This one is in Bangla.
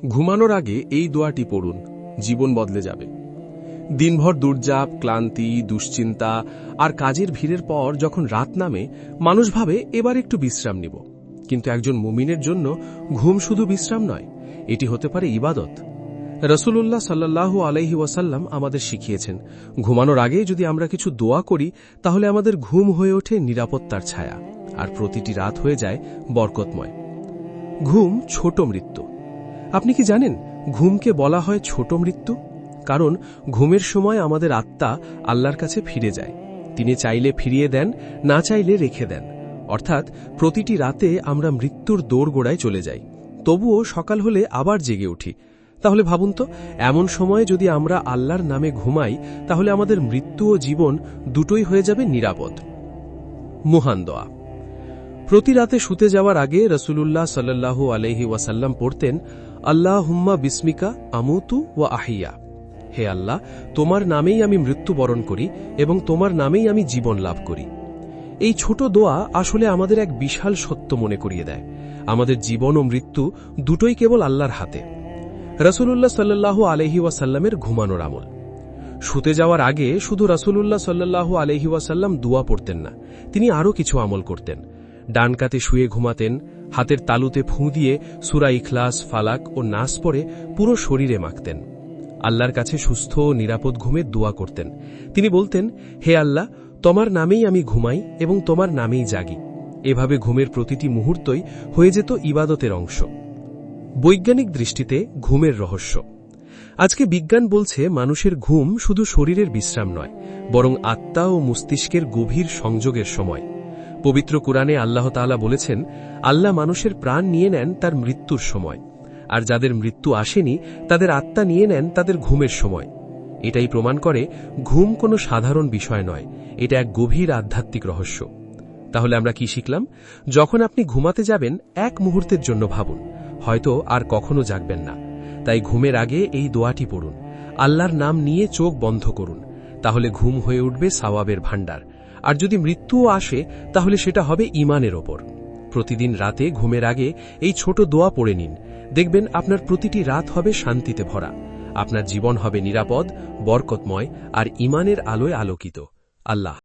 ঘুমানোর আগে এই দোয়াটি পড়ুন, জীবন বদলে যাবে। দিনভর দুর্যাপ, ক্লান্তি, দুশ্চিন্তা আর কাজের ভিড়ের পর যখন রাত নামে, মানুষ ভাবে এবার একটু বিশ্রাম নিব। কিন্তু একজন মুমিনের জন্য ঘুম শুধু বিশ্রাম নয়, এটি হতে পারে ইবাদত। রাসূলুল্লাহ সাল্লাল্লাহু আলাইহি ওয়াসাল্লাম আমাদের শিখিয়েছেন, ঘুমানোর আগে যদি আমরা কিছু দোয়া করি তাহলে আমাদের ঘুম হয়ে ওঠে নিরাপত্তার ছায়া, আর প্রতিটি রাত হয়ে যায় বরকতময়। ঘুম ছোট মৃত্যু। আপনি কি জানেন ঘুমকে বলা হয় ছোট মৃত্যু? কারণ ঘুমের সময় আমাদের আত্মা আল্লাহর কাছে ফিরে যায়। তিনি চাইলে ফিরিয়ে দেন, না চাইলে রেখে দেন। অর্থাৎ প্রতিটি রাতে আমরা মৃত্যুর দোরগোড়ায় চলে যাই, তবুও সকাল হলে আবার জেগে উঠি। তাহলে ভাবুন তো, এমন সময়ে যদি আমরা আল্লাহর নামে ঘুমাই তাহলে আমাদের মৃত্যু ও জীবন দুটোই হয়ে যাবে নিরাপদ। মুহান দোয়া। প্রতি রাতে শুতে যাওয়ার আগে রাসূলুল্লাহ সাল্লাল্লাহু আলাইহি ওয়াসাল্লাম পড়তেন, আল্লাহুম্মা বিসমিকা আমুতু ওয়া আহিয়া। হে আল্লাহ, তোমার নামেই আমি মৃত্যুবরণ করি এবং তোমার নামেই আমি জীবন লাভ করি। এই ছোট দোয়া আসলে আমাদের এক বিশাল সত্য মনে করিয়ে দেয়, আমাদের জীবন ও মৃত্যু দুটোই কেবল আল্লাহর হাতে। রাসূলুল্লাহ সাল্লাল্লাহু আলাইহি ওয়াসাল্লামের ঘুমানোর আমল। শুতে যাওয়ার আগে শুধু রাসূলুল্লাহ সাল্লাল্লাহু আলাইহি ওয়াসাল্লাম দোয়া পড়তেন না, তিনি আরও কিছু আমল করতেন। ডান কাতে শুয়ে ঘুমাতেন, হাতের তালুতে ফুঁ দিয়ে সূরা ইখলাস, ফালাক ও নাস পড়ে পুরো শরীরে মাখতেন। আল্লাহর কাছে সুস্থ ও নিরাপদ ঘুমের দোয়া করতেন। তিনি বলতেন, হে আল্লাহ, তোমার নামেই আমি ঘুমাই এবং তোমার নামেই জাগি। এভাবে ঘুমের প্রতিটি মুহূর্তই হয়ে যেত ইবাদতের অংশ। বৈজ্ঞানিক দৃষ্টিতে ঘুমের রহস্য। আজকে বিজ্ঞান বলছে মানুষের ঘুম শুধু শরীরের বিশ্রাম নয়, বরং আত্মা ও মস্তিষ্কের গভীর সংযোগের সময়। পবিত্র কুরআনে আল্লাহ তাআলা বলেছেন, আল্লাহ মানুষের প্রাণ নিয়ে নেন তার মৃত্যুর সময়, আর যাদের মৃত্যু আসেনি তাদের আত্মা নিয়ে নেন তাদের ঘুমের সময়। এটাই প্রমাণ করে ঘুম কোনো সাধারণ বিষয় নয়, এটা এক গভীর আধ্যাত্মিক রহস্য। তাহলে আমরা কি শিখলাম? যখন আপনি ঘুমাতে যাবেন, এক মুহূর্তের জন্য ভাবুন, হয়তো আর কখনো জাগবেন না। তাই ঘুমের আগে এই দোয়াটি পড়ুন, আল্লাহর নাম নিয়ে চোখ বন্ধ করুন। তাহলে ঘুম হয়ে উঠবে সওয়াবের ভাণ্ডার। আর যদি মৃত্যুও আসে তাহলে সেটা হবে ঈমানের ওপর। প্রতিদিন রাতে ঘুমের আগে এই ছোট দোয়া পড়ে নিন, দেখবেন আপনার প্রতিটি রাত হবে শান্তিতে ভরা, আপনার জীবন হবে নিরাপদ, বরকতময় আর ঈমানের আলোয় আলোকিত। আল্লাহ